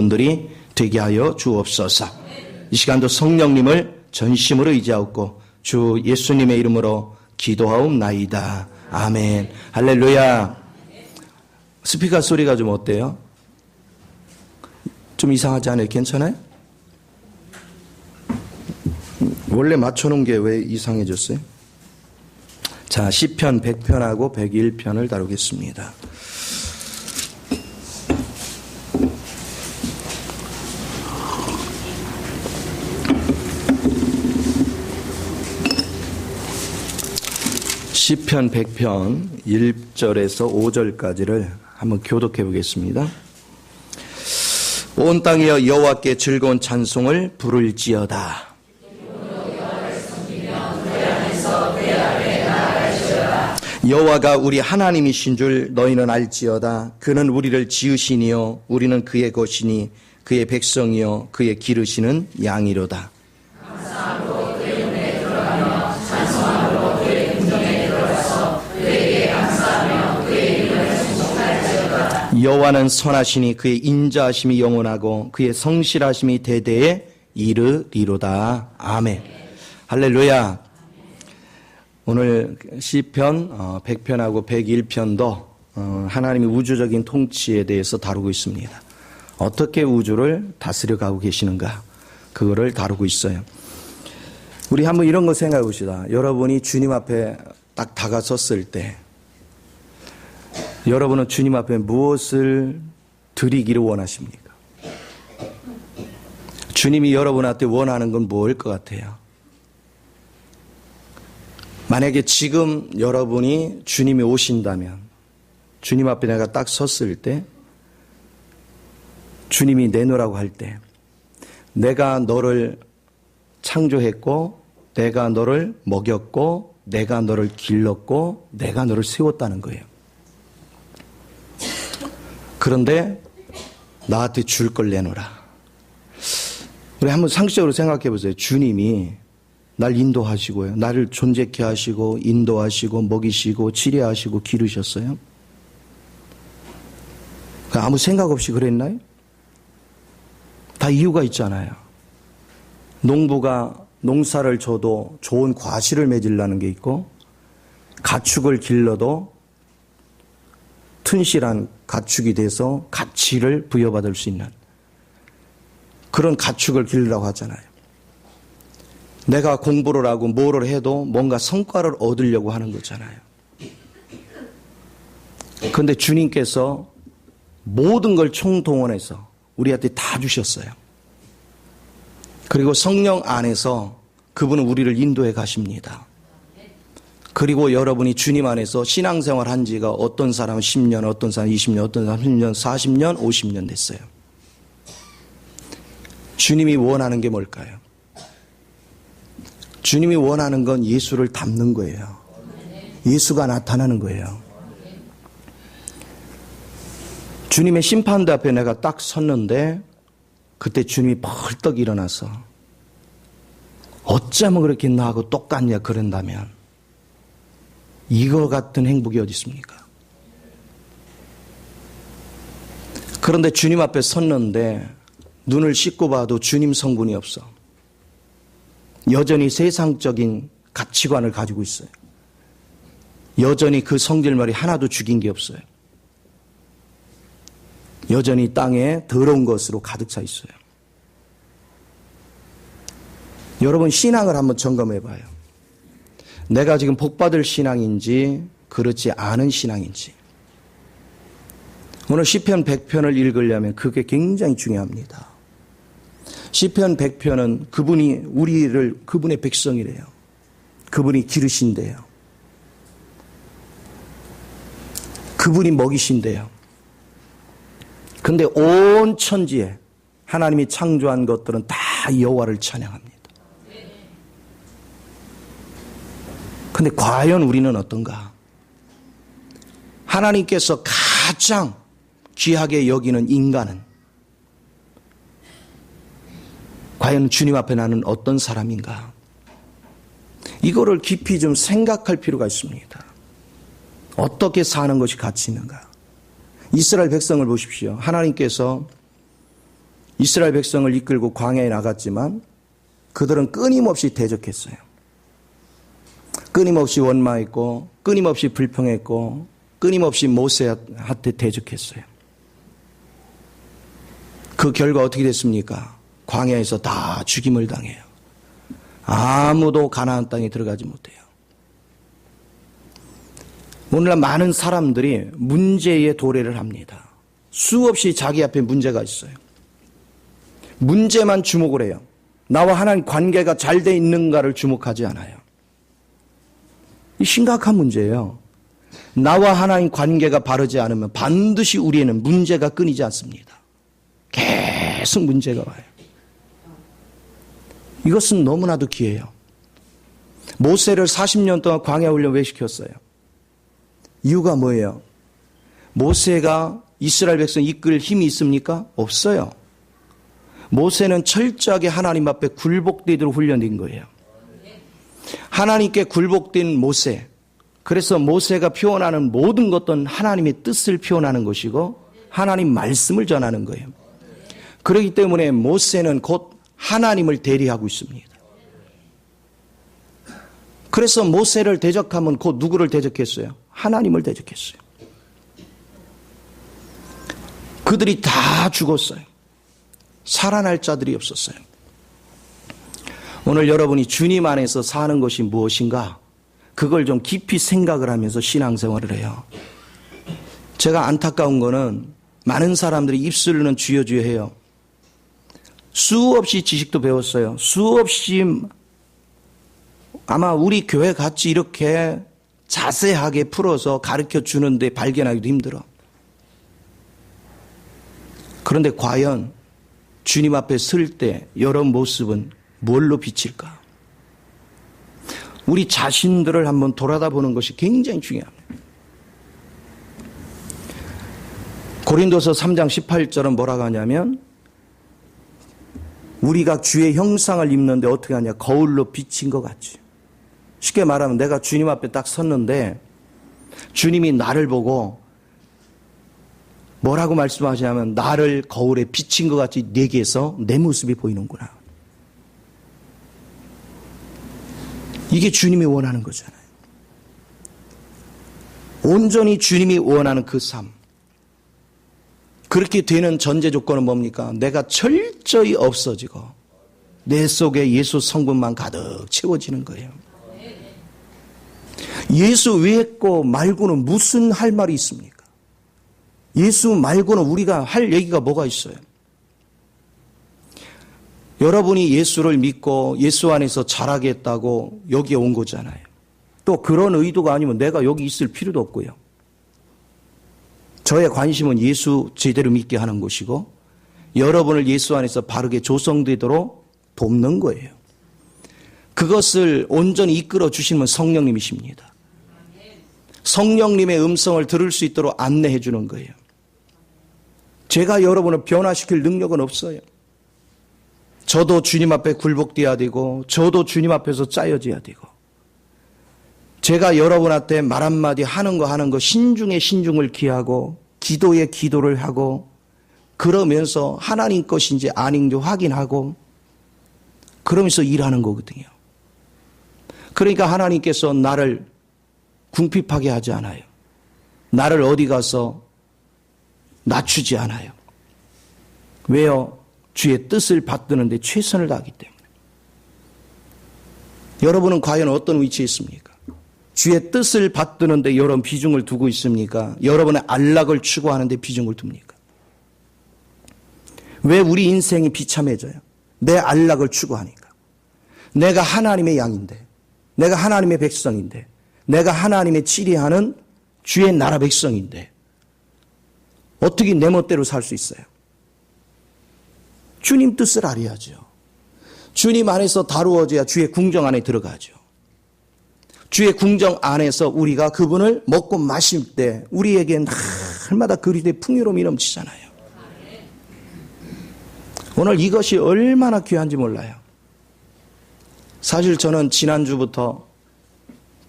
분들이 되게 하여 주옵소서. 이 시간도 성령님을 전심으로 의지하옵고 주 예수님의 이름으로 기도하옵나이다. 아멘. 할렐루야. 스피커 소리가 좀 어때요? 좀 이상하지 않아요? 괜찮아요? 원래 맞춰놓은 게 왜 이상해졌어요? 자, 시편 100편하고 101편을 다루겠습니다. 시편 100편 1절에서 5절까지를 한번 교독해 보겠습니다. 온 땅이여 여호와께 즐거운 찬송을 부를지어다. 여호와가 우리 하나님이신 줄 너희는 알지어다. 그는 우리를 지으시니요 우리는 그의 것이니 그의 백성이요 그의 기르시는 양이로다. 감사함으로 그의 은혜에 들어가며 찬송함으로 그의 궁정에 들어가서 그에게 감사하며 그의 이름을 찬송할지어다. 여호와는 선하시니 그의 인자하심이 영원하고 그의 성실하심이 대대에 이르리로다. 아멘. 할렐루야. 오늘 시편 100편하고 101편도 하나님의 우주적인 통치에 대해서 다루고 있습니다. 어떻게 우주를 다스려 가고 계시는가, 그거를 다루고 있어요. 우리 한번 이런 거 생각해 봅시다. 여러분이 주님 앞에 딱 다가섰을 때 여러분은 주님 앞에 무엇을 드리기를 원하십니까? 주님이 여러분한테 원하는 건 뭐일 것 같아요? 만약에 지금 여러분이 주님이 오신다면, 주님 앞에 내가 딱 섰을 때, 주님이 내놓으라고 할 때, 내가 너를 창조했고, 내가 너를 먹였고, 내가 너를 길렀고, 내가 너를 세웠다는 거예요. 그런데 나한테 줄 걸 내놓으라. 우리 한번 상식적으로 생각해 보세요. 주님이 날 인도하시고요. 나를 존재케 하시고 인도하시고 먹이시고 치료하시고 기르셨어요. 아무 생각 없이 그랬나요? 다 이유가 있잖아요. 농부가 농사를 져도 좋은 과실을 맺으려는 게 있고, 가축을 길러도 튼실한 가축이 돼서 가치를 부여받을 수 있는 그런 가축을 기르라고 하잖아요. 내가 공부를 하고 뭐를 해도 뭔가 성과를 얻으려고 하는 거잖아요. 그런데 주님께서 모든 걸 총동원해서 우리한테 다 주셨어요. 그리고 성령 안에서 그분은 우리를 인도해 가십니다. 그리고 여러분이 주님 안에서 신앙생활 한 지가 어떤 사람은 10년, 어떤 사람은 20년, 어떤 사람은 30년, 40년, 50년 됐어요. 주님이 원하는 게 뭘까요? 주님이 원하는 건 예수를 닮는 거예요. 예수가 나타나는 거예요. 주님의 심판대 앞에 내가 딱 섰는데 그때 주님이 벌떡 일어나서 어쩌면 그렇게 나하고 똑같냐 그런다면 이거 같은 행복이 어디 있습니까? 그런데 주님 앞에 섰는데 눈을 씻고 봐도 주님 성분이 없어. 여전히 세상적인 가치관을 가지고 있어요. 여전히 그 성질머리 하나도 죽인 게 없어요. 여전히 땅에 더러운 것으로 가득 차 있어요. 여러분 신앙을 한번 점검해 봐요. 내가 지금 복받을 신앙인지 그렇지 않은 신앙인지. 오늘 시편 100편을 읽으려면 그게 굉장히 중요합니다. 시편 100편은 그분이 그분의 백성이래요. 그분이 기르신대요. 그분이 먹이신대요. 근데 온 천지에 하나님이 창조한 것들은 다 여호와를 찬양합니다. 근데 과연 우리는 어떤가? 하나님께서 가장 귀하게 여기는 인간은 과연 주님 앞에 나는 어떤 사람인가? 이거를 깊이 좀 생각할 필요가 있습니다. 어떻게 사는 것이 가치 있는가? 이스라엘 백성을 보십시오. 하나님께서 이스라엘 백성을 이끌고 광야에 나갔지만 그들은 끊임없이 대적했어요. 끊임없이 원망했고 끊임없이 불평했고 끊임없이 모세한테 대적했어요. 그 결과 어떻게 됐습니까? 광야에서 다 죽임을 당해요. 아무도 가나안 땅에 들어가지 못해요. 오늘날 많은 사람들이 문제에 도래를 합니다. 수없이 자기 앞에 문제가 있어요. 문제만 주목을 해요. 나와 하나님 관계가 잘 돼 있는가를 주목하지 않아요. 이 심각한 문제예요. 나와 하나님 관계가 바르지 않으면 반드시 우리에는 문제가 끊이지 않습니다. 계속 문제가 와요. 이것은 너무나도 기회예요. 모세를 40년 동안 광야 훈련 왜 시켰어요? 이유가 뭐예요? 모세가 이스라엘 백성 이끌 힘이 있습니까? 없어요. 모세는 철저하게 하나님 앞에 굴복되도록 훈련된 거예요. 하나님께 굴복된 모세. 그래서 모세가 표현하는 모든 것은 하나님의 뜻을 표현하는 것이고 하나님 말씀을 전하는 거예요. 그렇기 때문에 모세는 곧 하나님을 대리하고 있습니다. 그래서 모세를 대적하면 곧 누구를 대적했어요? 하나님을 대적했어요. 그들이 다 죽었어요. 살아날 자들이 없었어요. 오늘 여러분이 주님 안에서 사는 것이 무엇인가? 그걸 좀 깊이 생각을 하면서 신앙생활을 해요. 제가 안타까운 거는 많은 사람들이 입술로는 주여 주여 해요. 수없이 지식도 배웠어요. 수없이 아마 우리 교회 같이 이렇게 자세하게 풀어서 가르쳐 주는데 발견하기도 힘들어. 그런데 과연 주님 앞에 설 때 여러 모습은 뭘로 비칠까? 우리 자신들을 한번 돌아다보는 것이 굉장히 중요합니다. 고린도서 3장 18절은 뭐라고 하냐면 우리가 주의 형상을 입는데 어떻게 하냐? 거울로 비친 것 같지. 쉽게 말하면 내가 주님 앞에 딱 섰는데 주님이 나를 보고 뭐라고 말씀하시냐면 나를 거울에 비친 것 같이 내게서 내 모습이 보이는구나. 이게 주님이 원하는 거잖아요. 온전히 주님이 원하는 그 삶. 그렇게 되는 전제 조건은 뭡니까? 내가 철저히 없어지고 내 속에 예수 성분만 가득 채워지는 거예요. 예수 외에 거 말고는 무슨 할 말이 있습니까? 예수 말고는 우리가 할 얘기가 뭐가 있어요? 여러분이 예수를 믿고 예수 안에서 자라겠다고 여기에 온 거잖아요. 또 그런 의도가 아니면 내가 여기 있을 필요도 없고요. 저의 관심은 예수 제대로 믿게 하는 것이고 여러분을 예수 안에서 바르게 조성되도록 돕는 거예요. 그것을 온전히 이끌어 주시는 성령님이십니다. 성령님의 음성을 들을 수 있도록 안내해 주는 거예요. 제가 여러분을 변화시킬 능력은 없어요. 저도 주님 앞에 굴복되어야 되고 저도 주님 앞에서 짜여져야 되고 제가 여러분한테 말 한마디 하는 거 신중에 신중을 기하고 기도에 기도를 하고 그러면서 하나님 것인지 아닌지 확인하고 그러면서 일하는 거거든요. 그러니까 하나님께서 나를 궁핍하게 하지 않아요. 나를 어디 가서 낮추지 않아요. 왜요? 주의 뜻을 받드는데 최선을 다하기 때문에. 여러분은 과연 어떤 위치에 있습니까? 주의 뜻을 받드는데 여러분 비중을 두고 있습니까? 여러분의 안락을 추구하는데 비중을 둡니까? 왜 우리 인생이 비참해져요? 내 안락을 추구하니까. 내가 하나님의 양인데, 내가 하나님의 백성인데, 내가 하나님의 치리하는 주의 나라 백성인데 어떻게 내 멋대로 살 수 있어요? 주님 뜻을 알아야죠. 주님 안에서 다루어져야 주의 궁정 안에 들어가죠. 주의 궁정 안에서 우리가 그분을 먹고 마실 때 우리에겐 날마다 그리스도의 풍요로움이 넘치잖아요. 오늘 이것이 얼마나 귀한지 몰라요. 사실 저는 지난주부터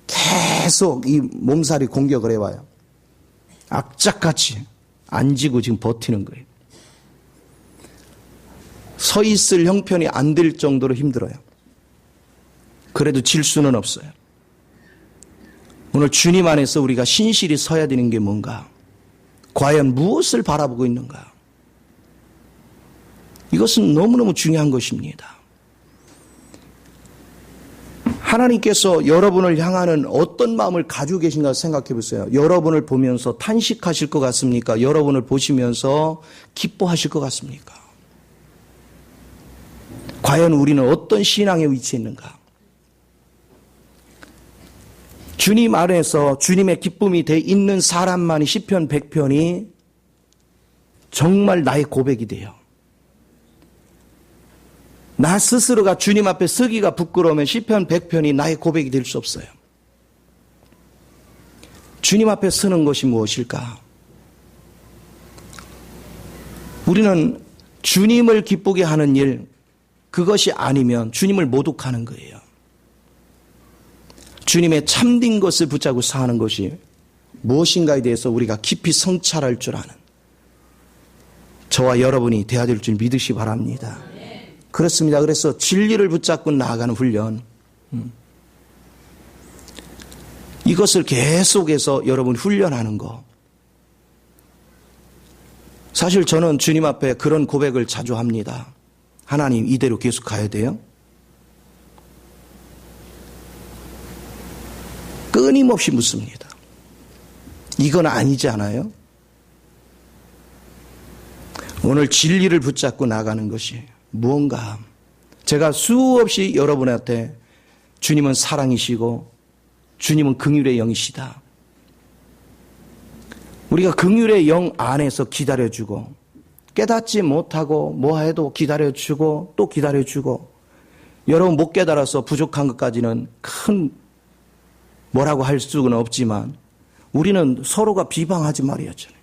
계속 이 몸살이 공격을 해와요. 악착같이 안 지고 지금 버티는 거예요. 서 있을 형편이 안 될 정도로 힘들어요. 그래도 질 수는 없어요. 오늘 주님 안에서 우리가 신실히 서야 되는 게 뭔가? 과연 무엇을 바라보고 있는가? 이것은 너무너무 중요한 것입니다. 하나님께서 여러분을 향하는 어떤 마음을 가지고 계신가 생각해 보세요. 여러분을 보면서 탄식하실 것 같습니까? 여러분을 보시면서 기뻐하실 것 같습니까? 과연 우리는 어떤 신앙에 위치해 있는가? 주님 안에서 주님의 기쁨이 돼 있는 사람만이 시편 100편이 정말 나의 고백이 돼요. 나 스스로가 주님 앞에 서기가 부끄러우면 시편 100편이 나의 고백이 될 수 없어요. 주님 앞에 서는 것이 무엇일까? 우리는 주님을 기쁘게 하는 일, 그것이 아니면 주님을 모독하는 거예요. 주님의 참된 것을 붙잡고 사는 것이 무엇인가에 대해서 우리가 깊이 성찰할 줄 아는 저와 여러분이 되어야 될 줄 믿으시 바랍니다. 그렇습니다. 그래서 진리를 붙잡고 나아가는 훈련, 이것을 계속해서 여러분 훈련하는 거. 사실 저는 주님 앞에 그런 고백을 자주 합니다. 하나님, 이대로 계속 가야 돼요? 끊임없이 묻습니다. 이건 아니지 않아요? 오늘 진리를 붙잡고 나가는 것이 무언가. 제가 수없이 여러분한테 주님은 사랑이시고 주님은 긍휼의 영이시다. 우리가 긍휼의 영 안에서 기다려주고 깨닫지 못하고 뭐해도 기다려주고 또 기다려주고 여러분 못 깨달아서 부족한 것까지는 큰 뭐라고 할 수는 없지만 우리는 서로가 비방하지 말이었잖아요.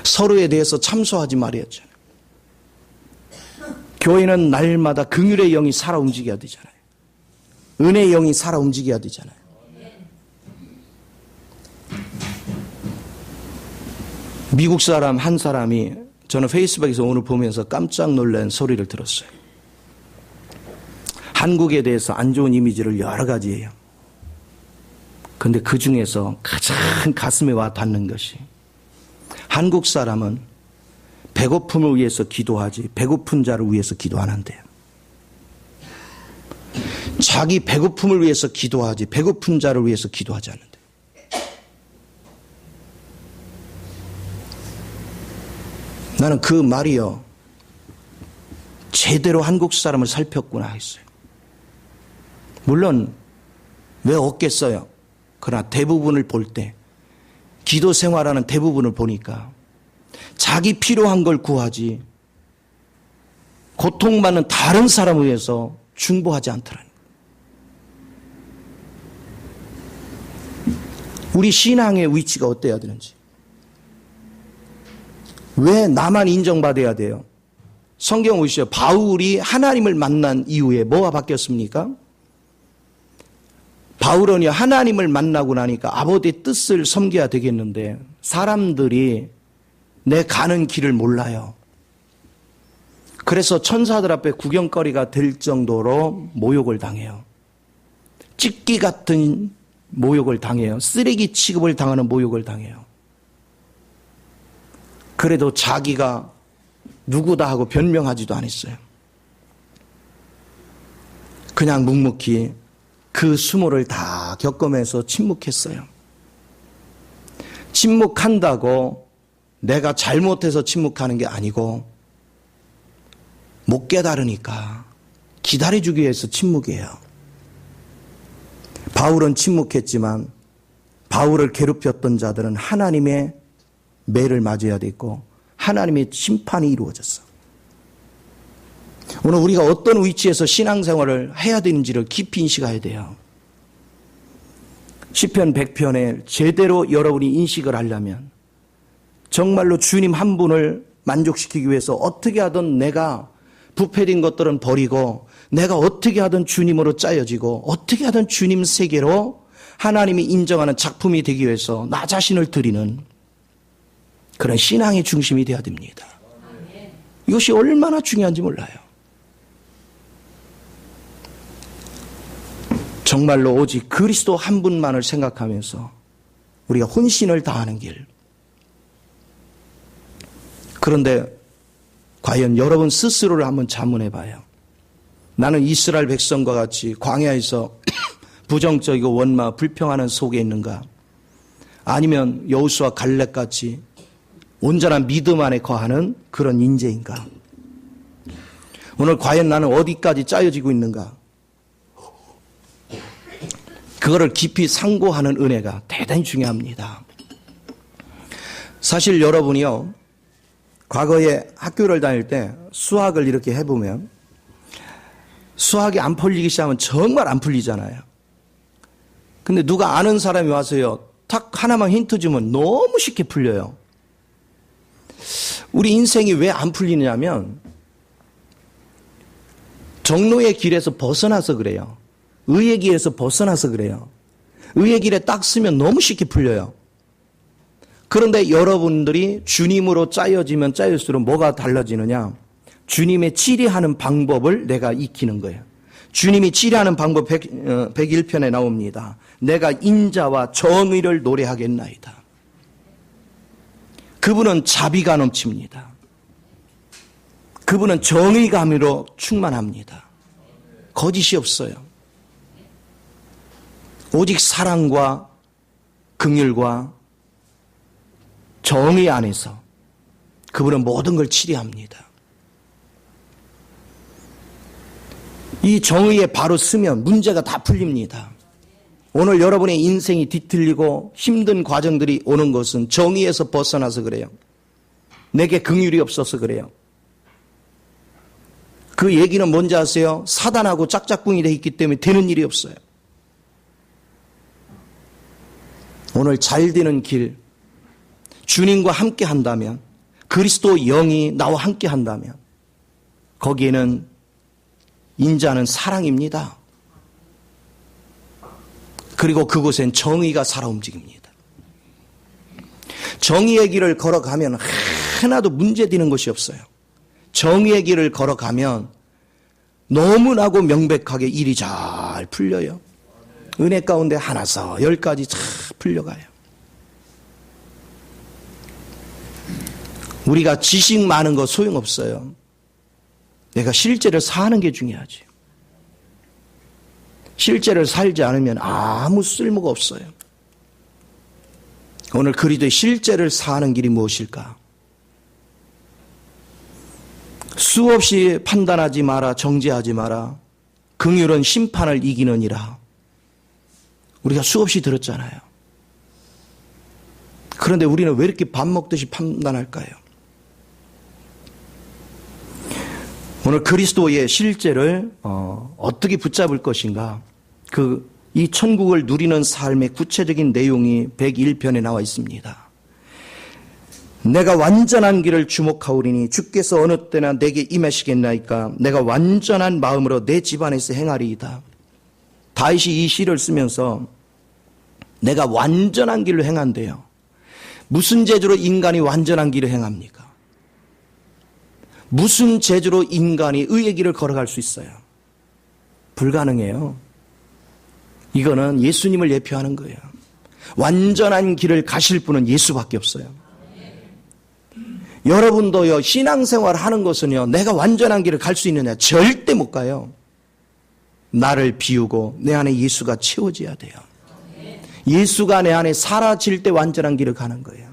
서로에 대해서 참소하지 말이었잖아요. 교회는 날마다 긍휼의 영이 살아 움직여야 되잖아요. 은혜의 영이 살아 움직여야 되잖아요. 미국 사람 한 사람이 저는 페이스북에서 오늘 보면서 깜짝 놀란 소리를 들었어요. 한국에 대해서 안 좋은 이미지를 여러 가지예요. 그런데 그 중에서 가장 가슴에 와 닿는 것이 한국 사람은 배고픔을 위해서 기도하지 배고픈 자를 위해서 기도 안 한대요. 자기 배고픔을 위해서 기도하지 배고픈 자를 위해서 기도하지 않는데. 나는 그 말이요 제대로 한국 사람을 살폈구나 했어요. 물론 왜 없겠어요. 그러나 대부분을 볼 때 기도 생활하는 대부분을 보니까 자기 필요한 걸 구하지 고통받는 다른 사람을 위해서 중보하지 않더라는 거예요. 우리 신앙의 위치가 어때야 되는지. 왜 나만 인정받아야 돼요? 성경 보시죠. 바울이 하나님을 만난 이후에 뭐가 바뀌었습니까? 바울은요 하나님을 만나고 나니까 아버지의 뜻을 섬겨야 되겠는데 사람들이 내 가는 길을 몰라요. 그래서 천사들 앞에 구경거리가 될 정도로 모욕을 당해요. 찢기 같은 모욕을 당해요. 쓰레기 취급을 당하는 모욕을 당해요. 그래도 자기가 누구다 하고 변명하지도 않았어요. 그냥 묵묵히 그 수모를 다 겪으면서 침묵했어요. 침묵한다고 내가 잘못해서 침묵하는 게 아니고 못 깨달으니까 기다려주기 위해서 침묵이에요. 바울은 침묵했지만 바울을 괴롭혔던 자들은 하나님의 매를 맞아야 됐고 하나님의 심판이 이루어졌어. 오늘 우리가 어떤 위치에서 신앙생활을 해야 되는지를 깊이 인식해야 돼요. 시편 100편에 제대로 여러분이 인식을 하려면 정말로 주님 한 분을 만족시키기 위해서 어떻게 하든 내가 부패된 것들은 버리고 내가 어떻게 하든 주님으로 짜여지고 어떻게 하든 주님 세계로 하나님이 인정하는 작품이 되기 위해서 나 자신을 드리는 그런 신앙의 중심이 되어야 됩니다. 이것이 얼마나 중요한지 몰라요. 정말로 오직 그리스도 한 분만을 생각하면서 우리가 혼신을 다하는 길. 그런데 과연 여러분 스스로를 한번 자문해 봐요. 나는 이스라엘 백성과 같이 광야에서 부정적이고 원마 불평하는 속에 있는가? 아니면 여호수아 갈렙같이 온전한 믿음 안에 거하는 그런 인재인가? 오늘 과연 나는 어디까지 짜여지고 있는가? 그거를 깊이 상고하는 은혜가 대단히 중요합니다. 사실 여러분이요, 과거에 학교를 다닐 때 수학을 이렇게 해보면 수학이 안 풀리기 시작하면 정말 안 풀리잖아요. 근데 누가 아는 사람이 와서요, 딱 하나만 힌트 주면 너무 쉽게 풀려요. 우리 인생이 왜 안 풀리냐면 정로의 길에서 벗어나서 그래요. 의의 길에서 벗어나서 그래요. 의의 길에 딱 쓰면 너무 쉽게 풀려요. 그런데 여러분들이 주님으로 짜여지면 짜일수록 뭐가 달라지느냐? 주님의 치리하는 방법을 내가 익히는 거예요. 주님이 치리하는 방법 101편에 나옵니다. 내가 인자와 정의를 노래하겠나이다. 그분은 자비가 넘칩니다. 그분은 정의감으로 충만합니다. 거짓이 없어요. 오직 사랑과 긍휼과 정의 안에서 그분은 모든 걸 치리합니다. 이 정의에 바로 쓰면 문제가 다 풀립니다. 오늘 여러분의 인생이 뒤틀리고 힘든 과정들이 오는 것은 정의에서 벗어나서 그래요. 내게 긍휼이 없어서 그래요. 그 얘기는 뭔지 아세요? 사단하고 짝짝꿍이 돼 있기 때문에 되는 일이 없어요. 오늘 잘 되는 길, 주님과 함께 한다면, 그리스도 영이 나와 함께 한다면 거기에는 인자는 사랑입니다. 그리고 그곳엔 정의가 살아 움직입니다. 정의의 길을 걸어가면 하나도 문제되는 것이 없어요. 정의의 길을 걸어가면 너무나고 명백하게 일이 잘 풀려요. 은혜 가운데 하나서 10가지 잘 풀려가요. 우리가 지식 많은 거 소용없어요. 내가 실제를 사는 게 중요하지. 실제를 살지 않으면 아무 쓸모가 없어요. 오늘 그리스도의 실제를 사는 길이 무엇일까? 수없이 판단하지 마라, 정죄하지 마라. 긍휼은 심판을 이기느니라. 우리가 수없이 들었잖아요. 그런데 우리는 왜 이렇게 밥 먹듯이 판단할까요? 오늘 그리스도의 실제를 어떻게 붙잡을 것인가? 이 천국을 누리는 삶의 구체적인 내용이 101편에 나와 있습니다. 내가 완전한 길을 주목하오리니 주께서 어느 때나 내게 임하시겠나이까? 내가 완전한 마음으로 내 집안에서 행하리이다. 다윗이 이 시를 쓰면서 내가 완전한 길을 행한대요. 무슨 재주로 인간이 완전한 길을 행합니까? 무슨 재주로 인간이 의의 길을 걸어갈 수 있어요? 불가능해요. 이거는 예수님을 예표하는 거예요. 완전한 길을 가실 분은 예수밖에 없어요. 여러분도요, 신앙생활 하는 것은요, 내가 완전한 길을 갈 수 있느냐? 절대 못 가요. 나를 비우고 내 안에 예수가 채워져야 돼요. 예수가 내 안에 사라질 때 완전한 길을 가는 거예요.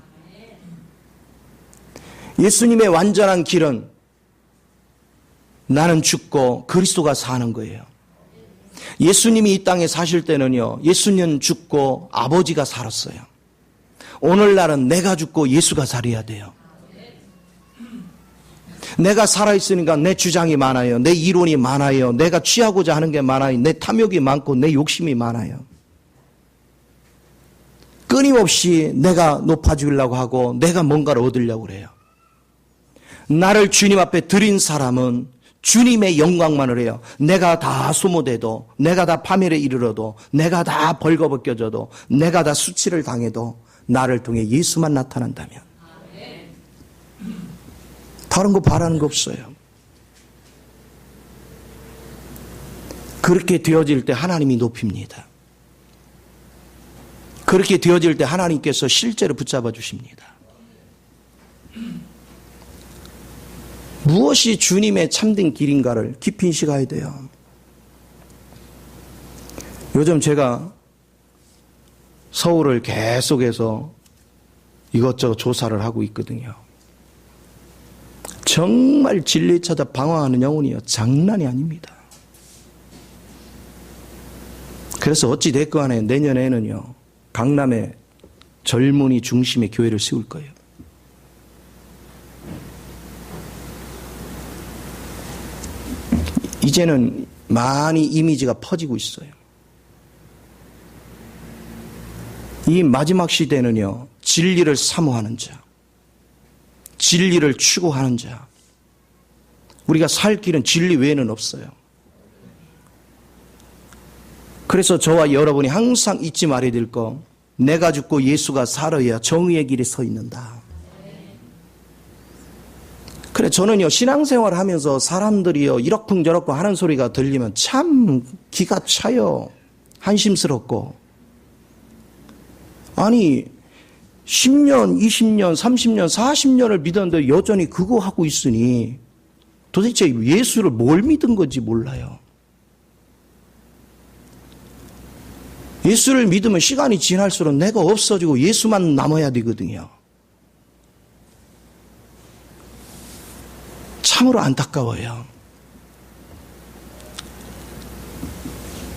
예수님의 완전한 길은 나는 죽고 그리스도가 사는 거예요. 예수님이 이 땅에 사실 때는요, 예수님 죽고 아버지가 살았어요. 오늘날은 내가 죽고 예수가 살아야 돼요. 내가 살아있으니까 내 주장이 많아요. 내 이론이 많아요. 내가 취하고자 하는 게 많아요. 내 탐욕이 많고 내 욕심이 많아요. 끊임없이 내가 높아지려고 하고 내가 뭔가를 얻으려고 그래요. 나를 주님 앞에 드린 사람은 주님의 영광만을 해요. 내가 다 소모돼도, 내가 다 파멸에 이르러도, 내가 다 벌거벗겨져도, 내가 다 수치를 당해도 나를 통해 예수만 나타난다면 다른 거 바라는 거 없어요. 그렇게 되어질 때 하나님이 높입니다. 그렇게 되어질 때 하나님께서 실제로 붙잡아 주십니다. 무엇이 주님의 참된 길인가를 깊이 인식해야 돼요. 요즘 제가 서울을 계속해서 이것저것 조사를 하고 있거든요. 정말 진리 찾아 방황하는 영혼이요, 장난이 아닙니다. 그래서 어찌 됐건 간에 내년에는요, 강남에 젊은이 중심의 교회를 세울 거예요. 이제는 많이 이미지가 퍼지고 있어요. 이 마지막 시대는요, 진리를 사모하는 자, 진리를 추구하는 자, 우리가 살 길은 진리 외에는 없어요. 그래서 저와 여러분이 항상 잊지 말아야 될 거, 내가 죽고 예수가 살아야 정의의 길에 서 있는다. 그래, 저는요, 신앙생활을 하면서 사람들이요, 이러쿵저러쿵 하는 소리가 들리면 참 기가 차요. 한심스럽고. 아니, 10년, 20년, 30년, 40년을 믿었는데 여전히 그거 하고 있으니 도대체 예수를 뭘 믿은 건지 몰라요. 예수를 믿으면 시간이 지날수록 내가 없어지고 예수만 남아야 되거든요. 참으로 안타까워요.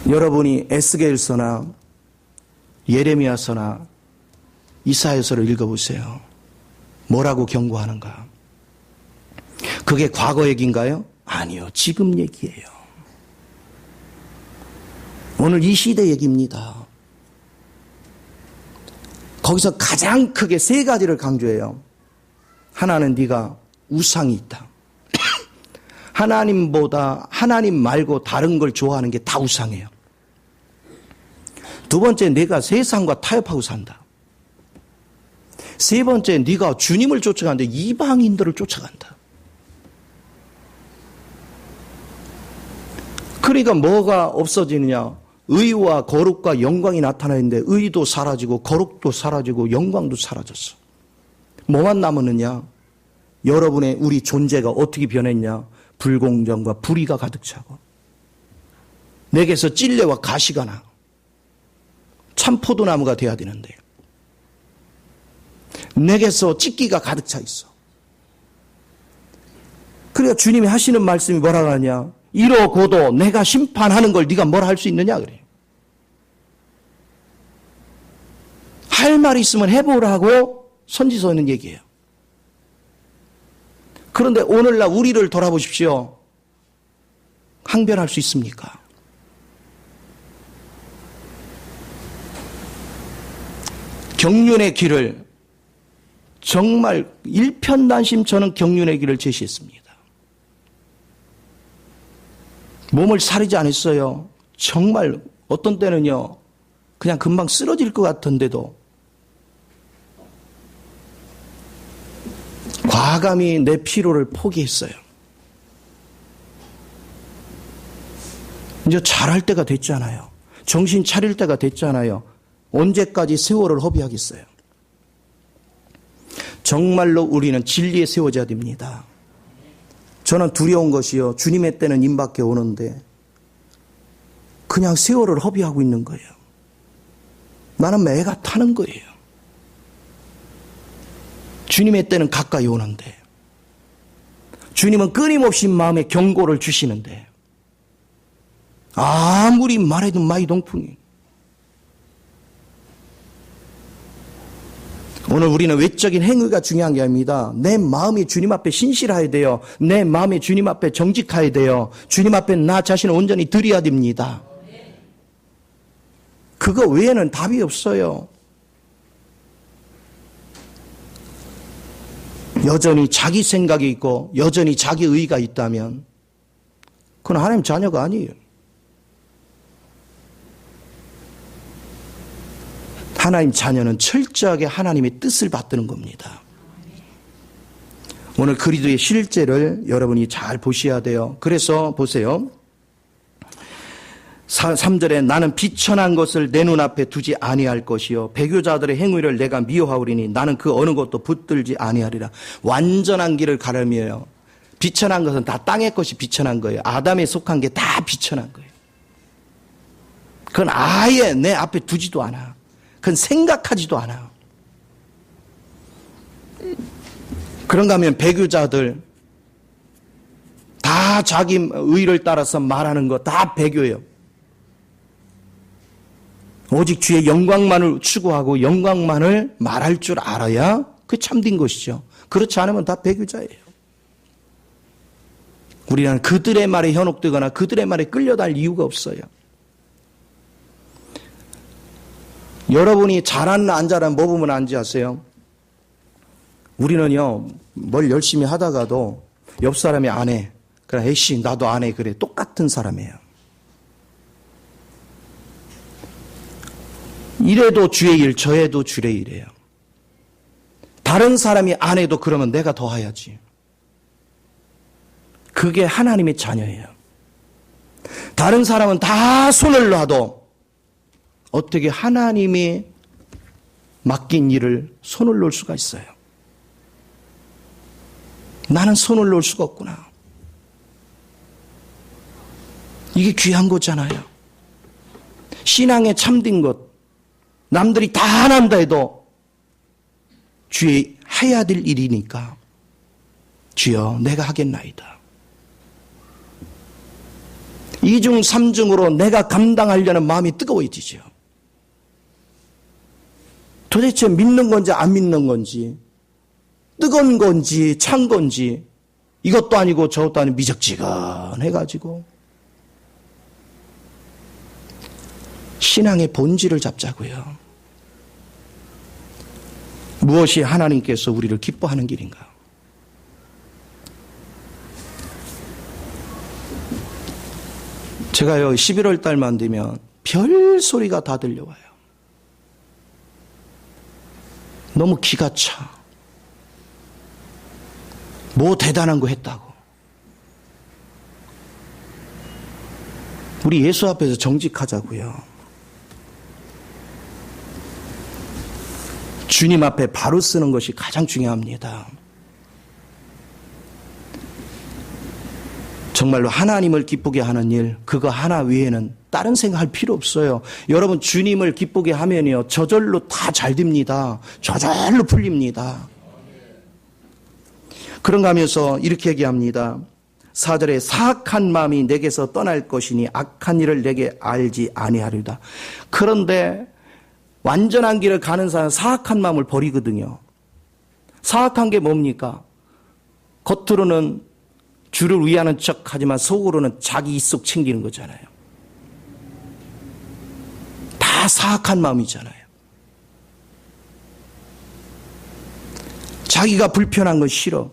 여러분이 에스겔서나 예레미야서나 이사야서를 읽어보세요. 뭐라고 경고하는가? 그게 과거 얘기인가요? 아니요, 지금 얘기예요. 오늘 이 시대 얘기입니다. 거기서 가장 크게 세 가지를 강조해요. 하나는 네가 우상이 있다. 하나님보다, 하나님 말고 다른 걸 좋아하는 게 다 우상이에요. 두 번째, 내가 세상과 타협하고 산다. 세 번째, 네가 주님을 쫓아가는데 이방인들을 쫓아간다. 그러니까 뭐가 없어지느냐? 의와 거룩과 영광이 나타나는데 의도 사라지고 거룩도 사라지고 영광도 사라졌어. 뭐만 남았느냐? 여러분의 우리 존재가 어떻게 변했냐? 불공정과 불의가 가득 차고 내게서 찔레와 가시가 나. 참 포도나무가 돼야 되는데 내게서 찢기가 가득 차 있어. 그러니까 주님이 하시는 말씀이 뭐라고 하냐? 이러고도 내가 심판하는 걸 네가 뭘 할 수 있느냐 그래. 할 말 있으면 해보라고 선지서는 얘기해요. 그런데 오늘날 우리를 돌아보십시오. 항변할 수 있습니까? 경륜의 길을 정말 일편단심 저는 경륜의 길을 제시했습니다. 몸을 사리지 않았어요. 정말 어떤 때는요, 그냥 금방 쓰러질 것 같은데도 과감히 내 피로를 포기했어요. 이제 잘할 때가 됐잖아요. 정신 차릴 때가 됐잖아요. 언제까지 세월을 허비하겠어요? 정말로 우리는 진리에 세워져야 됩니다. 저는 두려운 것이요, 주님의 때는 임박해 오는데 그냥 세월을 허비하고 있는 거예요. 나는 매가 타는 거예요. 주님의 때는 가까이 오는데, 주님은 끊임없이 마음에 경고를 주시는데 아무리 말해도 마이동풍이. 오늘 우리는 외적인 행위가 중요한 게 아닙니다. 내 마음이 주님 앞에 신실해야 돼요. 내 마음이 주님 앞에 정직해야 돼요. 주님 앞에 나 자신을 온전히 드려야 됩니다. 그거 외에는 답이 없어요. 여전히 자기 생각이 있고 여전히 자기 의의가 있다면 그건 하나님 자녀가 아니에요. 하나님 자녀는 철저하게 하나님의 뜻을 받드는 겁니다. 오늘 그리스도의 실제를 여러분이 잘 보셔야 돼요. 그래서 보세요. 3절에 나는 비천한 것을 내 눈앞에 두지 아니할 것이요 배교자들의 행위를 내가 미워하오리니 나는 그 어느 것도 붙들지 아니하리라. 완전한 길을 가르며요. 비천한 것은 다 땅의 것이 비천한 거예요. 아담에 속한 게 다 비천한 거예요. 그건 아예 내 앞에 두지도 않아. 그건 생각하지도 않아. 그런가 하면 배교자들 다 자기 의를 따라서 말하는 거 다 배교예요. 오직 주의 영광만을 추구하고 영광만을 말할 줄 알아야 그 참된 것이죠. 그렇지 않으면 다 배교자예요. 우리는 그들의 말에 현혹되거나 그들의 말에 끌려달 이유가 없어요. 여러분이 잘하는 안 잘하는 뭐 보면 안지 아세요? 우리는요 뭘 열심히 하다가도 옆 사람이 안 해. 그래 에이씨 나도 안 해. 그래 똑같은 사람이에요. 이래도 주의 일 저래도 주의 일이에요. 다른 사람이 안 해도 그러면 내가 더 해야지. 그게 하나님의 자녀예요. 다른 사람은 다 손을 놔도 어떻게 하나님이 맡긴 일을 손을 놓을 수가 있어요. 나는 손을 놓을 수가 없구나. 이게 귀한 거잖아요. 신앙에 참된 것 남들이 다 한다 해도 주의 해야 될 일이니까 주여 내가 하겠나이다. 2중 3중으로 내가 감당하려는 마음이 뜨거워지죠. 도대체 믿는 건지 안 믿는 건지 뜨거운 건지 찬 건지 이것도 아니고 저것도 아니고 미적지근해가지고 신앙의 본질을 잡자고요. 무엇이 하나님께서 우리를 기뻐하는 길인가? 제가요 11월 달만 되면 별 소리가 다 들려와요. 너무 기가 차. 뭐 대단한 거 했다고. 우리 예수 앞에서 정직하자고요. 주님 앞에 바로 쓰는 것이 가장 중요합니다. 정말로 하나님을 기쁘게 하는 일, 그거 하나 외에는 다른 생각할 필요 없어요. 여러분 주님을 기쁘게 하면요 저절로 다 잘 됩니다. 저절로 풀립니다. 그런가 하면서 이렇게 얘기합니다. 4절에 사악한 마음이 내게서 떠날 것이니 악한 일을 내게 알지 아니하리다. 그런데 완전한 길을 가는 사람은 사악한 마음을 버리거든요. 사악한 게 뭡니까? 겉으로는 주를 위하는 척 하지만 속으로는 자기 이속 챙기는 거잖아요. 다 사악한 마음이잖아요. 자기가 불편한 건 싫어.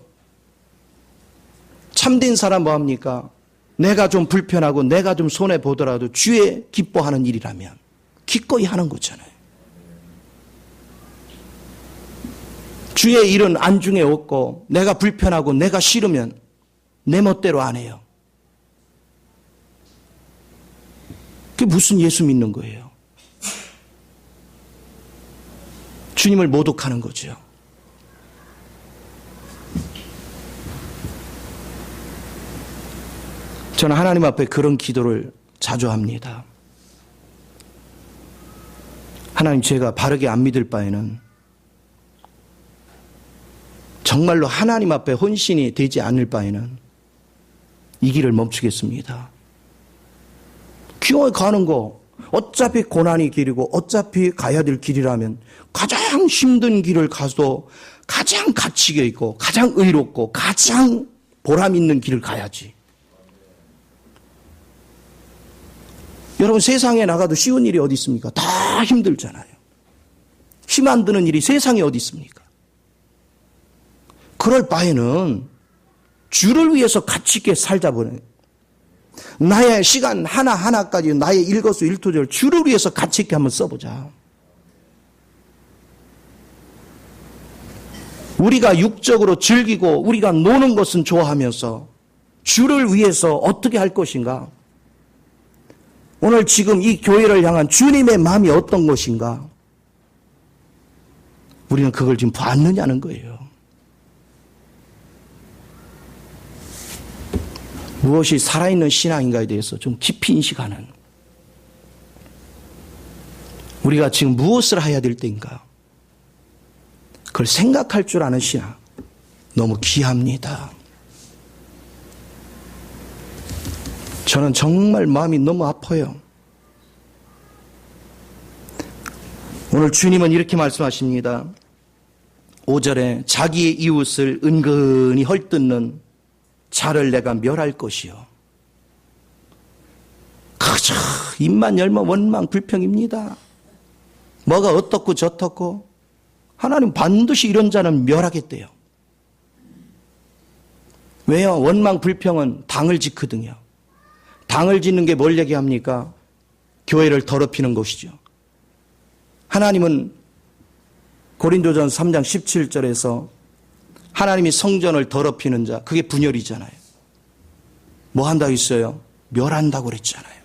참된 사람 뭐합니까? 내가 좀 불편하고 내가 좀 손해보더라도 주의 기뻐하는 일이라면 기꺼이 하는 거잖아요. 주의 일은 안중에 없고 내가 불편하고 내가 싫으면 내 멋대로 안 해요. 그게 무슨 예수 믿는 거예요? 주님을 모독하는 거죠. 저는 하나님 앞에 그런 기도를 자주 합니다. 하나님 제가 바르게 안 믿을 바에는 정말로 하나님 앞에 헌신이 되지 않을 바에는 이 길을 멈추겠습니다. 교회 가는 거 어차피 고난의 길이고 어차피 가야 될 길이라면 가장 힘든 길을 가도 가장 가치가 있고 가장 의롭고 가장 보람 있는 길을 가야지. 여러분 세상에 나가도 쉬운 일이 어디 있습니까? 다 힘들잖아요. 힘 안 드는 일이 세상에 어디 있습니까? 그럴 바에는 주를 위해서 가치 있게 살자 보네. 나의 시간 하나하나까지 나의 일거수일투족을 주를 위해서 가치 있게 한번 써보자. 우리가 육적으로 즐기고 우리가 노는 것은 좋아하면서 주를 위해서 어떻게 할 것인가? 오늘 지금 이 교회를 향한 주님의 마음이 어떤 것인가? 우리는 그걸 지금 봤느냐는 거예요. 무엇이 살아있는 신앙인가에 대해서 좀 깊이 인식하는, 우리가 지금 무엇을 해야 될 때인가? 그걸 생각할 줄 아는 신앙, 너무 귀합니다. 저는 정말 마음이 너무 아파요. 오늘 주님은 이렇게 말씀하십니다. 5절에 자기의 이웃을 은근히 헐뜯는 자를 내가 멸할 것이요. 그저 입만 열면 원망 불평입니다. 뭐가 어떻고 저떻고. 하나님 반드시 이런 자는 멸하겠대요. 왜요? 원망 불평은 당을 짓거든요. 당을 짓는 게 뭘 얘기합니까? 교회를 더럽히는 것이죠. 하나님은 고린도전 3장 17절에서 하나님이 성전을 더럽히는 자, 그게 분열이잖아요. 뭐 한다고 했어요? 멸한다고 그랬잖아요.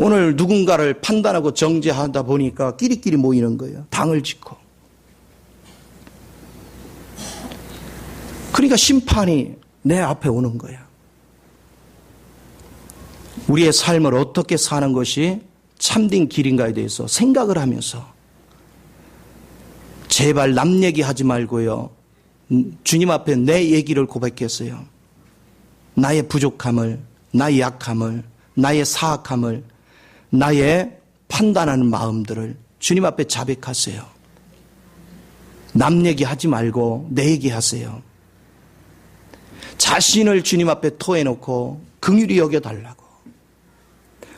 오늘 누군가를 판단하고 정죄하다 보니까 끼리끼리 모이는 거예요. 당을 짓고. 그러니까 심판이 내 앞에 오는 거야. 우리의 삶을 어떻게 사는 것이 참된 길인가에 대해서 생각을 하면서 제발 남 얘기하지 말고요. 주님 앞에 내 얘기를 고백했어요. 나의 부족함을, 나의 약함을, 나의 사악함을, 나의 판단하는 마음들을 주님 앞에 자백하세요. 남 얘기하지 말고 내 얘기하세요. 자신을 주님 앞에 토해놓고 긍휼히 여겨달라고.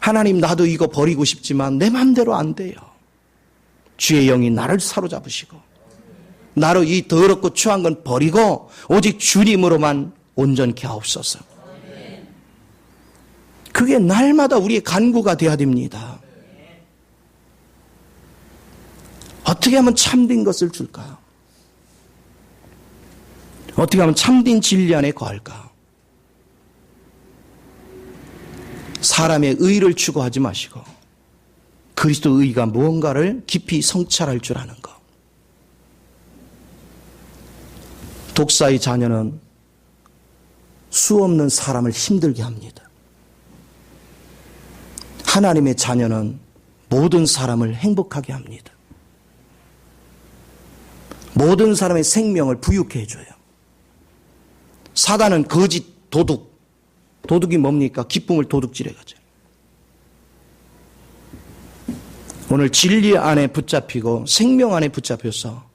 하나님, 나도 이거 버리고 싶지만 내 마음대로 안 돼요. 주의 영이 나를 사로잡으시고 나로 이 더럽고 추한 건 버리고 오직 주님으로만 온전케 하옵소서. 그게 날마다 우리의 간구가 되어야 됩니다. 어떻게 하면 참된 것을 줄까? 어떻게 하면 참된 진리 안에 거할까? 사람의 의를 추구하지 마시고 그리스도 의가 무언가를 깊이 성찰할 줄 아는 것. 독사의 자녀는 수 없는 사람을 힘들게 합니다. 하나님의 자녀는 모든 사람을 행복하게 합니다. 모든 사람의 생명을 부유케 해줘요. 사단은 거짓 도둑. 도둑이 뭡니까? 기쁨을 도둑질해 가죠. 오늘 진리 안에 붙잡히고 생명 안에 붙잡혀서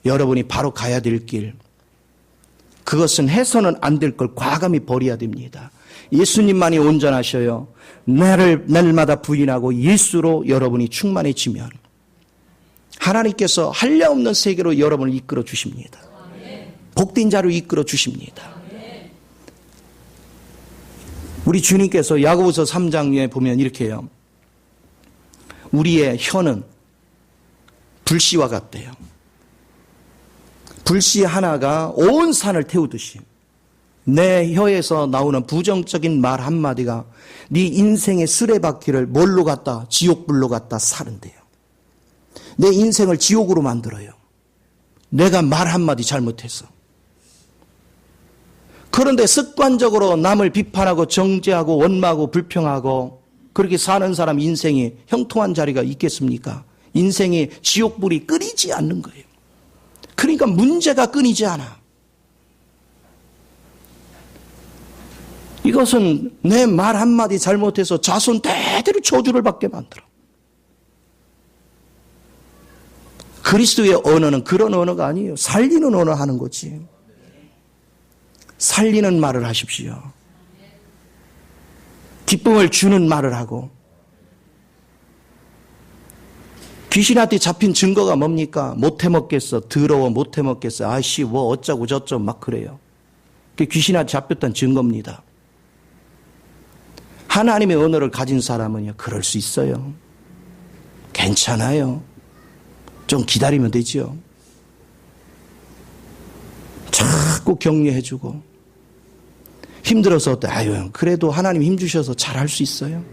여러분이 바로 가야 될 길, 그것은 해서는 안 될 걸 과감히 버려야 됩니다. 예수님만이 온전하셔요. 날마다 부인하고 예수로 여러분이 충만해지면 하나님께서 한량없는 세계로 여러분을 이끌어 주십니다. 복된 자로 이끌어 주십니다. 우리 주님께서 야고보서 3장에 보면 이렇게 해요. 우리의 혀는 불씨와 같대요. 불씨 하나가 온 산을 태우듯이 내 혀에서 나오는 부정적인 말 한마디가 네 인생의 수레바퀴를 뭘로 갖다? 지옥불로 갖다 사른대요. 내 인생을 지옥으로 만들어요. 내가 말 한마디 잘못해서. 그런데 습관적으로 남을 비판하고 정죄하고 원망하고 불평하고 그렇게 사는 사람 인생이 형통한 자리가 있겠습니까? 인생이 지옥불이 끊이지 않는 거예요. 그러니까 문제가 끊이지 않아. 이것은 내 말 한마디 잘못해서 자손 대대로 저주를 받게 만들어. 그리스도의 언어는 그런 언어가 아니에요. 살리는 언어 하는 거지. 살리는 말을 하십시오. 기쁨을 주는 말을 하고. 귀신한테 잡힌 증거가 뭡니까? 못 해먹겠어. 더러워 못 해먹겠어. 아씨 뭐 어쩌고 저쩌고 막 그래요. 그게 귀신한테 잡혔던 증거입니다. 하나님의 언어를 가진 사람은요, 그럴 수 있어요. 괜찮아요. 좀 기다리면 되죠. 자꾸 격려해주고, 힘들어서 아유 그래도 하나님 힘 주셔서 잘할 수 있어요.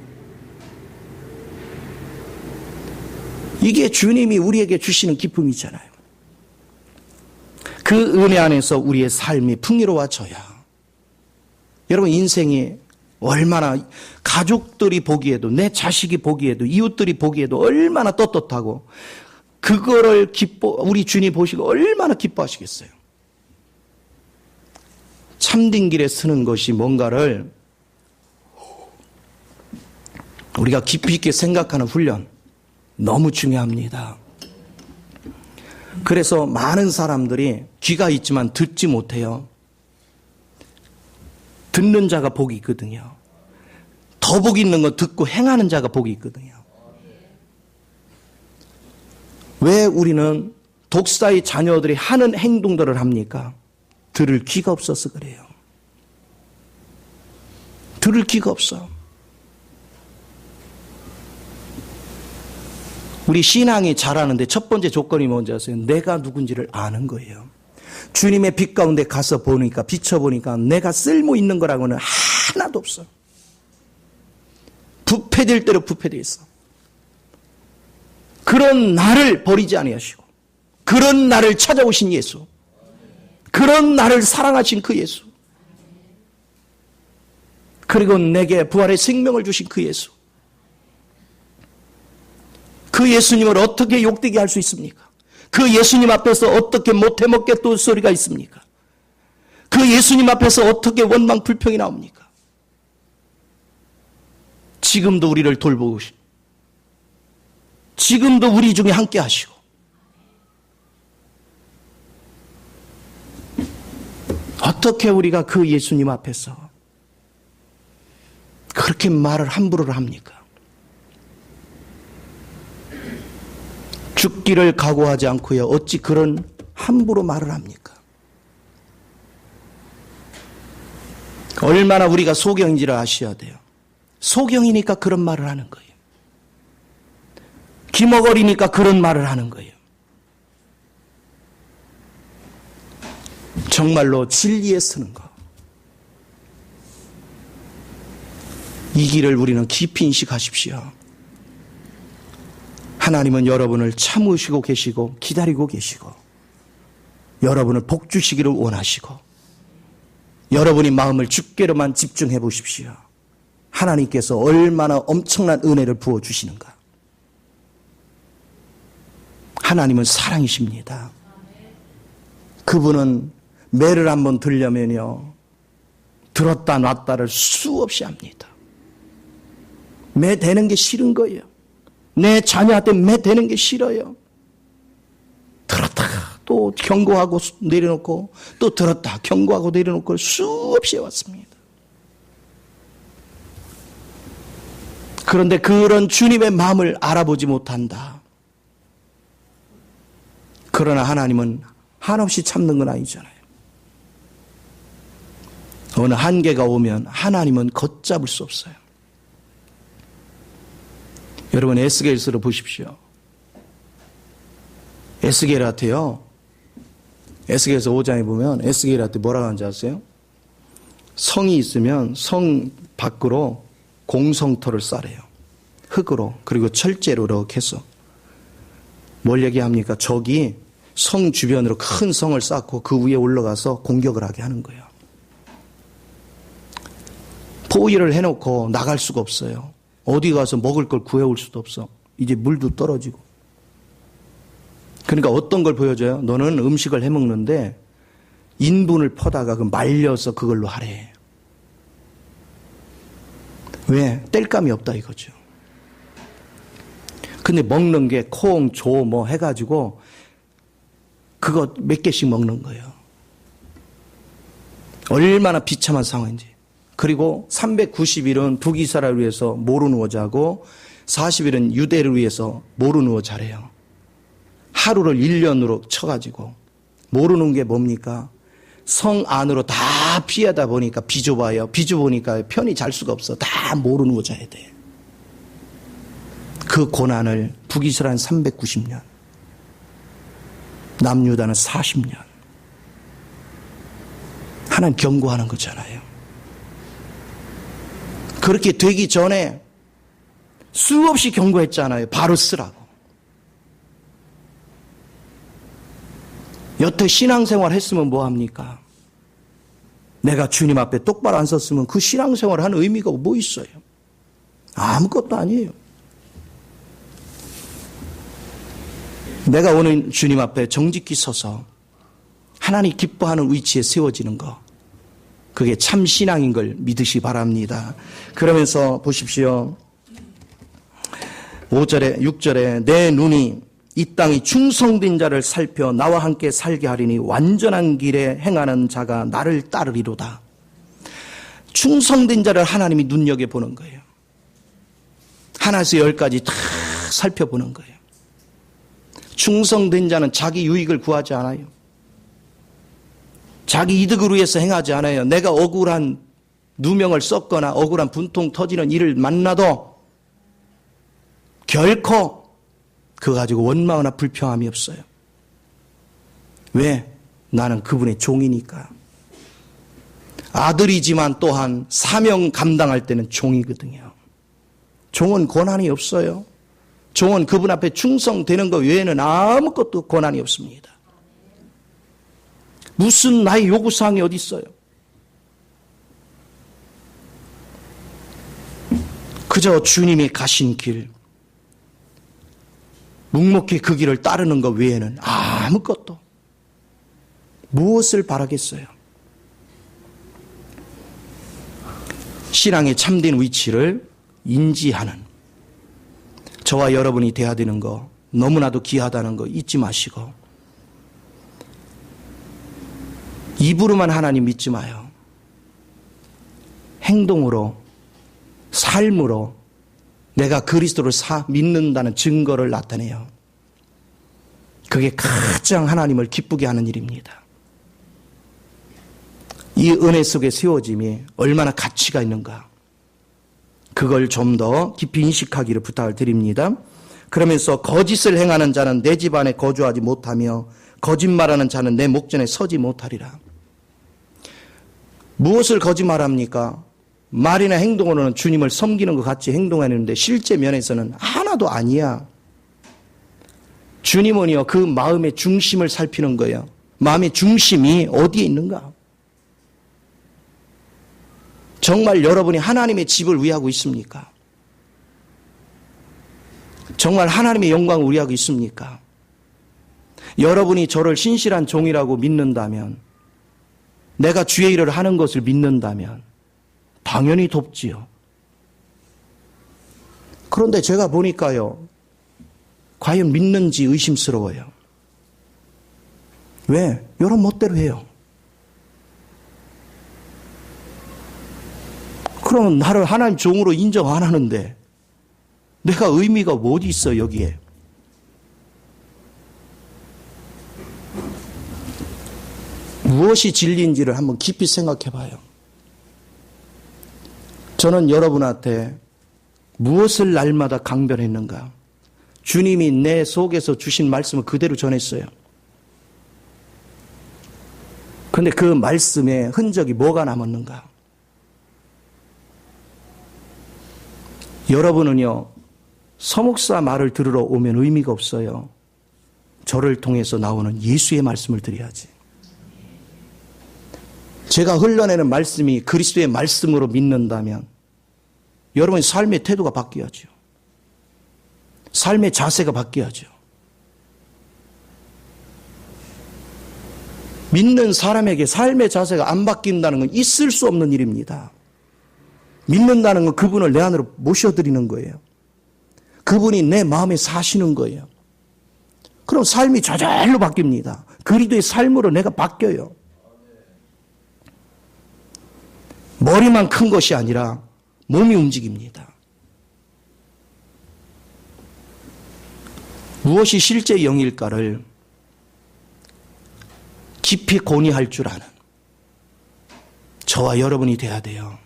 이게 주님이 우리에게 주시는 기쁨이잖아요. 그 은혜 안에서 우리의 삶이 풍요로워져야, 여러분 인생이 얼마나, 가족들이 보기에도, 내 자식이 보기에도, 이웃들이 보기에도 얼마나 떳떳하고, 그거를 우리 주님 보시고 얼마나 기뻐하시겠어요. 참된 길에 서는 것이 뭔가를 우리가 깊이 있게 생각하는 훈련, 너무 중요합니다. 그래서 많은 사람들이 귀가 있지만 듣지 못해요. 듣는 자가 복이 있거든요. 더 복이 있는 건 듣고 행하는 자가 복이 있거든요. 왜 우리는 독사의 자녀들이 하는 행동들을 합니까? 들을 귀가 없어서 그래요. 들을 귀가 없어. 우리 신앙이 자라는데 첫 번째 조건이 뭔지 아세요? 내가 누군지를 아는 거예요. 주님의 빛 가운데 가서 보니까, 비춰보니까 내가 쓸모 있는 거라고는 하나도 없어. 부패될 대로 부패되어 있어. 그런 나를 버리지 아니하시고, 그런 나를 찾아오신 예수, 그런 나를 사랑하신 그 예수, 그리고 내게 부활의 생명을 주신 그 예수, 그 예수님을 어떻게 욕되게 할 수 있습니까? 그 예수님 앞에서 어떻게 못해먹게 또 소리가 있습니까? 그 예수님 앞에서 어떻게 원망 불평이 나옵니까? 지금도 우리를 돌보고, 지금도 우리 중에 함께 하시고, 어떻게 우리가 그 예수님 앞에서 그렇게 말을 함부로 합니까? 죽기를 각오하지 않고요, 어찌 그런 함부로 말을 합니까? 얼마나 우리가 소경인지를 아셔야 돼요. 소경이니까 그런 말을 하는 거예요. 기머거리니까 그런 말을 하는 거예요. 정말로 진리에 서는 것, 이 길을 우리는 깊이 인식하십시오. 하나님은 여러분을 참으시고 계시고 기다리고 계시고, 여러분을 복 주시기를 원하시고, 여러분이 마음을 주께로만 집중해 보십시오. 하나님께서 얼마나 엄청난 은혜를 부어주시는가. 하나님은 사랑이십니다. 그분은 매를 한번 들려면요, 들었다 놨다를 수없이 합니다. 매 대는 게 싫은 거예요. 내 자녀한테 매 대는 게 싫어요. 들었다가 또 경고하고 내려놓고, 또 들었다 경고하고 내려놓고 수없이 해왔습니다. 그런데 그런 주님의 마음을 알아보지 못한다. 그러나 하나님은 한없이 참는 건 아니잖아요. 어느 한계가 오면 하나님은 걷잡을 수 없어요. 여러분 에스겔서를 보십시오. 에스겔한테요, 에스겔서 5장에 보면 에스겔한테 뭐라고 하는지 아세요? 성이 있으면 성 밖으로 공성터를 쌓아요. 흙으로, 그리고 철제로 이렇게 해서. 뭘 얘기합니까? 적이 성 주변으로 큰 성을 쌓고 그 위에 올라가서 공격을 하게 하는 거예요. 포위를 해놓고 나갈 수가 없어요. 어디 가서 먹을 걸 구해올 수도 없어. 이제 물도 떨어지고. 그러니까 어떤 걸 보여줘요? 너는 음식을 해먹는데 인분을 퍼다가 말려서 그걸로 하래. 왜? 뗄감이 없다 이거죠. 근데 먹는 게 콩, 조 뭐 해가지고 그거 몇 개씩 먹는 거예요. 얼마나 비참한 상황인지. 그리고 390일은 북이스라엘을 위해서 모루 누워 자고 40일은 유대를 위해서 모루 누워 자래요. 하루를 1년으로 쳐가지고. 모르는 게 뭡니까? 성 안으로 다 피하다 보니까 비좁아요. 비좁으니까 편히 잘 수가 없어. 다 모루 누워 자야 돼. 그 고난을 북이스라엘은 390년, 남유다는 40년. 하나님 경고하는 거잖아요. 그렇게 되기 전에 수없이 경고했잖아요. 바로 쓰라고. 여태 신앙생활 했으면 뭐합니까? 내가 주님 앞에 똑바로 안 섰으면 그 신앙생활 하는 의미가 뭐 있어요? 아무것도 아니에요. 내가 오늘 주님 앞에 정직히 서서 하나님 기뻐하는 위치에 세워지는 거, 그게 참 신앙인 걸 믿으시 바랍니다. 그러면서 보십시오. 5절에 6절에 내 눈이 이 땅이 충성된 자를 살펴 나와 함께 살게 하리니 완전한 길에 행하는 자가 나를 따르리로다. 충성된 자를 하나님이 눈여겨보는 거예요. 하나에서 열까지 다 살펴보는 거예요. 충성된 자는 자기 유익을 구하지 않아요. 자기 이득을 위해서 행하지 않아요. 내가 억울한 누명을 썼거나 억울한 분통 터지는 일을 만나도 결코 그거 가지고 원망이나 불평함이 없어요. 왜? 나는 그분의 종이니까. 아들이지만 또한 사명 감당할 때는 종이거든요. 종은 권한이 없어요. 종은 그분 앞에 충성되는 것 외에는 아무것도 권한이 없습니다. 무슨 나의 요구사항이 어디 있어요? 그저 주님이 가신 길, 묵묵히 그 길을 따르는 것 외에는 아무것도, 무엇을 바라겠어요? 신앙의 참된 위치를 인지하는 저와 여러분이 돼야 되는 거, 너무나도 귀하다는 거 잊지 마시고, 입으로만 하나님 믿지 마요. 행동으로, 삶으로 내가 그리스도를 믿는다는 증거를 나타내요. 그게 가장 하나님을 기쁘게 하는 일입니다. 이 은혜 속에 세워짐이 얼마나 가치가 있는가, 그걸 좀 더 깊이 인식하기를 부탁을 드립니다. 그러면서 거짓을 행하는 자는 내 집 안에 거주하지 못하며 거짓말하는 자는 내 목전에 서지 못하리라. 무엇을 거짓말합니까? 말이나 행동으로는 주님을 섬기는 것 같이 행동하는데 실제 면에서는 하나도 아니야. 주님은요, 그 마음의 중심을 살피는 거예요. 마음의 중심이 어디에 있는가? 정말 여러분이 하나님의 집을 위하고 있습니까? 정말 하나님의 영광을 위하고 있습니까? 여러분이 저를 신실한 종이라고 믿는다면, 내가 주의 일을 하는 것을 믿는다면 당연히 돕지요. 그런데 제가 보니까요, 과연 믿는지 의심스러워요. 왜? 여러분 멋대로 해요. 그러면 나를 하나님 종으로 인정 안 하는데 내가 의미가 어디 있어 여기에? 무엇이 진리인지를 한번 깊이 생각해 봐요. 저는 여러분한테 무엇을 날마다 강변했는가? 주님이 내 속에서 주신 말씀을 그대로 전했어요. 그런데 그 말씀에 흔적이 뭐가 남았는가? 여러분은요, 서목사 말을 들으러 오면 의미가 없어요. 저를 통해서 나오는 예수의 말씀을 드려야지. 제가 흘러내는 말씀이 그리스도의 말씀으로 믿는다면 여러분의 삶의 태도가 바뀌어야죠. 삶의 자세가 바뀌어야죠. 믿는 사람에게 삶의 자세가 안 바뀐다는 건 있을 수 없는 일입니다. 믿는다는 건 그분을 내 안으로 모셔드리는 거예요. 그분이 내 마음에 사시는 거예요. 그럼 삶이 저절로 바뀝니다. 그리스도의 삶으로 내가 바뀌어요. 머리만 큰 것이 아니라 몸이 움직입니다. 무엇이 실제 영일까를 깊이 고뇌할 줄 아는 저와 여러분이 돼야 돼요.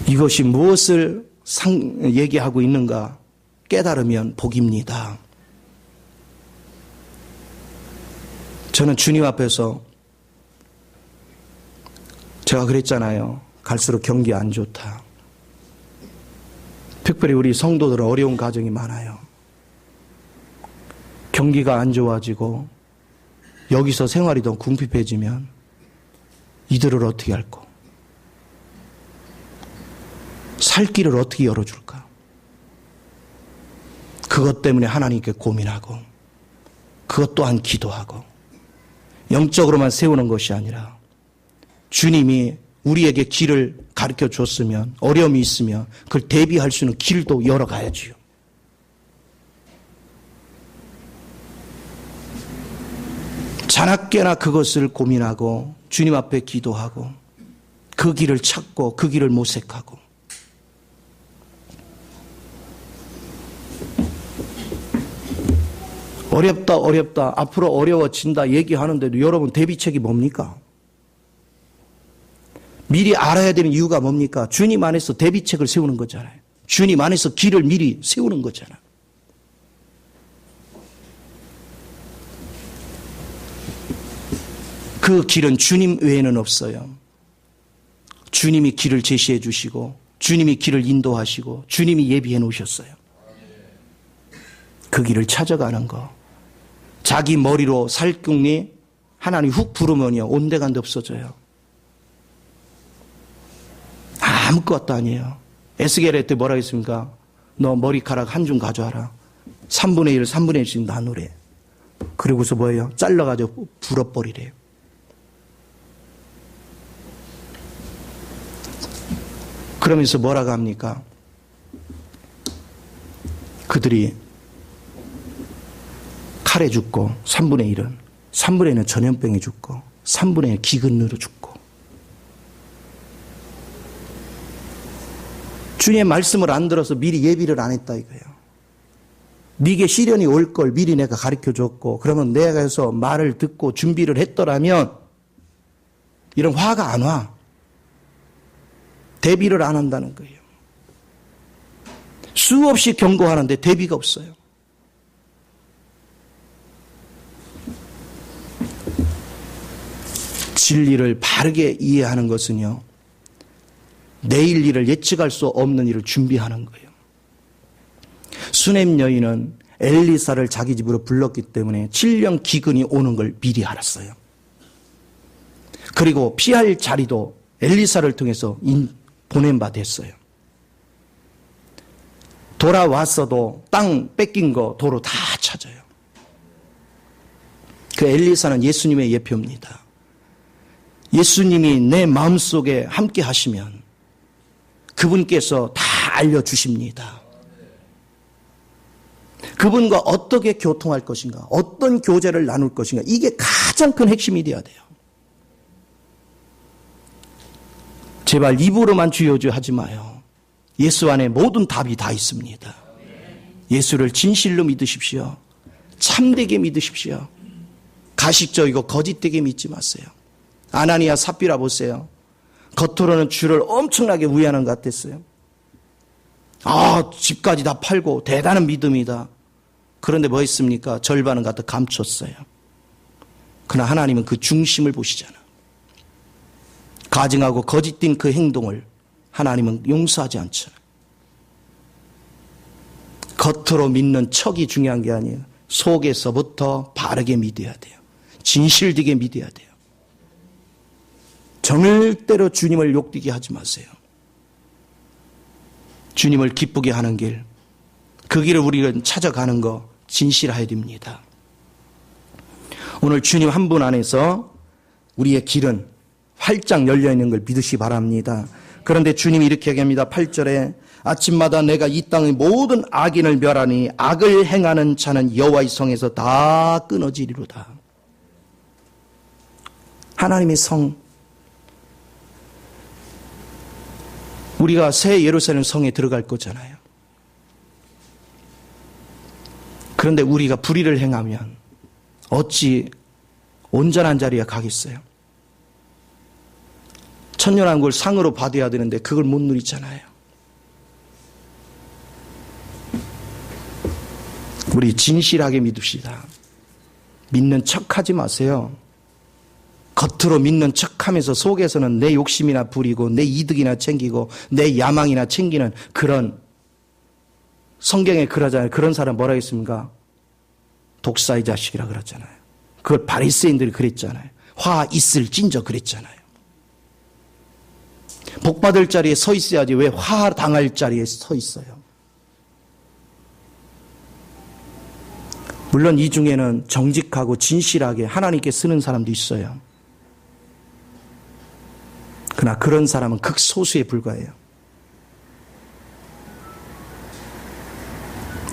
이것이 무엇을 얘기하고 있는가 깨달으면 복입니다. 저는 주님 앞에서 제가 그랬잖아요. 갈수록 경기 안 좋다. 특별히 우리 성도들은 어려운 가정이 많아요. 경기가 안 좋아지고 여기서 생활이 더 궁핍해지면 이들을 어떻게 할까? 살 길을 어떻게 열어줄까? 그것 때문에 하나님께 고민하고 그것 또한 기도하고 영적으로만 세우는 것이 아니라 주님이 우리에게 길을 가르쳐 줬으면 어려움이 있으면 그걸 대비할 수 있는 길도 열어가야지요. 자나깨나 그것을 고민하고 주님 앞에 기도하고 그 길을 찾고 그 길을 모색하고 어렵다 앞으로 어려워진다 얘기하는데도 여러분 대비책이 뭡니까? 미리 알아야 되는 이유가 뭡니까? 주님 안에서 대비책을 세우는 거잖아요. 주님 안에서 길을 미리 세우는 거잖아요. 그 길은 주님 외에는 없어요. 주님이 길을 제시해 주시고 주님이 길을 인도하시고 주님이 예비해 놓으셨어요. 그 길을 찾아가는 거. 자기 머리로 살궁리 하나님 훅 부르면요 온데간데 없어져요. 아무것도 아니에요. 에스겔에 때 뭐라 했습니까? 너 머리카락 한 줌 가져와라. 3분의 1, 3분의 1씩 나누래. 그리고서 뭐예요? 잘라가지고 불어버리래요. 그러면서 뭐라고 합니까? 그들이 칼에 죽고 3분의 1은 3분의 1은 전염병에 죽고 3분의 1 기근으로 죽고 주님의 말씀을 안 들어서 미리 예비를 안 했다 이거예요. 네게 시련이 올 걸 미리 내가 가르쳐 줬고 그러면 내가 해서 말을 듣고 준비를 했더라면 이런 화가 안 와. 대비를 안 한다는 거예요. 수없이 경고하는데 대비가 없어요. 진리를 바르게 이해하는 것은요. 내일 일을 예측할 수 없는 일을 준비하는 거예요. 수넴 여인은 엘리사를 자기 집으로 불렀기 때문에 7년 기근이 오는 걸 미리 알았어요. 그리고 피할 자리도 엘리사를 통해서 보낸 바 됐어요. 돌아왔어도 땅 뺏긴 거 도로 다 찾아요. 그 엘리사는 예수님의 예표입니다. 예수님이 내 마음속에 함께 하시면 그분께서 다 알려주십니다. 그분과 어떻게 교통할 것인가, 어떤 교제를 나눌 것인가, 이게 가장 큰 핵심이 되어야 돼요. 제발 입으로만 주여주 하지 마요. 예수 안에 모든 답이 다 있습니다. 예수를 진실로 믿으십시오. 참되게 믿으십시오. 가식적이고 거짓되게 믿지 마세요. 아나니아 삽비라 보세요. 겉으로는 주를 엄청나게 위하는 것 같았어요. 집까지 다 팔고 대단한 믿음이다. 그런데 뭐 했습니까? 절반은 갖다 감췄어요. 그러나 하나님은 그 중심을 보시잖아. 가증하고 거짓된 그 행동을 하나님은 용서하지 않잖아요. 겉으로 믿는 척이 중요한 게 아니에요. 속에서부터 바르게 믿어야 돼요. 진실되게 믿어야 돼요. 절대로 주님을 욕되게 하지 마세요. 주님을 기쁘게 하는 길, 그 길을 우리는 찾아가는 거 진실해야 됩니다. 오늘 주님 한 분 안에서 우리의 길은 활짝 열려있는 걸 믿으시 바랍니다. 그런데 주님이 이렇게 얘기합니다. 8절에 아침마다 내가 이 땅의 모든 악인을 멸하니 악을 행하는 자는 여호와의 성에서 다 끊어지리로다. 하나님의 성, 우리가 새 예루살렘 성에 들어갈 거잖아요. 그런데 우리가 불의를 행하면 어찌 온전한 자리에 가겠어요? 천년왕국을 상으로 받아야 되는데 그걸 못 누리잖아요. 우리 진실하게 믿읍시다. 믿는 척하지 마세요. 겉으로 믿는 척하면서 속에서는 내 욕심이나 부리고 내 이득이나 챙기고 내 야망이나 챙기는 그런, 성경에 그러잖아요. 그런 사람 뭐라 했습니까? 독사의 자식이라 그랬잖아요. 그걸 바리새인들이 그랬잖아요. 화 있을 찐저 그랬잖아요. 복 받을 자리에 서 있어야지 왜 화 당할 자리에 서 있어요? 물론 이 중에는 정직하고 진실하게 하나님께 쓰는 사람도 있어요. 그러나 그런 사람은 극소수에 불과해요.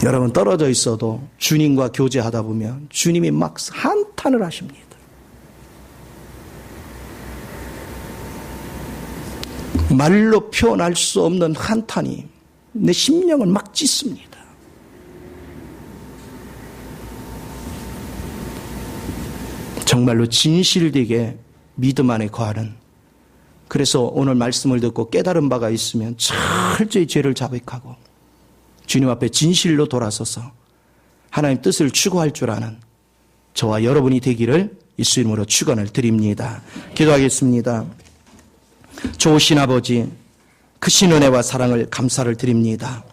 여러분 떨어져 있어도 주님과 교제하다 보면 주님이 막 한탄을 하십니다. 말로 표현할 수 없는 한탄이 내 심령을 막 찢습니다. 정말로 진실되게 믿음 안에 거하는, 그래서 오늘 말씀을 듣고 깨달은 바가 있으면 철저히 죄를 자백하고 주님 앞에 진실로 돌아서서 하나님 뜻을 추구할 줄 아는 저와 여러분이 되기를 예수 이름으로 축원을 드립니다. 기도하겠습니다. 좋으신 아버지, 크신 은혜와 사랑을 감사를 드립니다.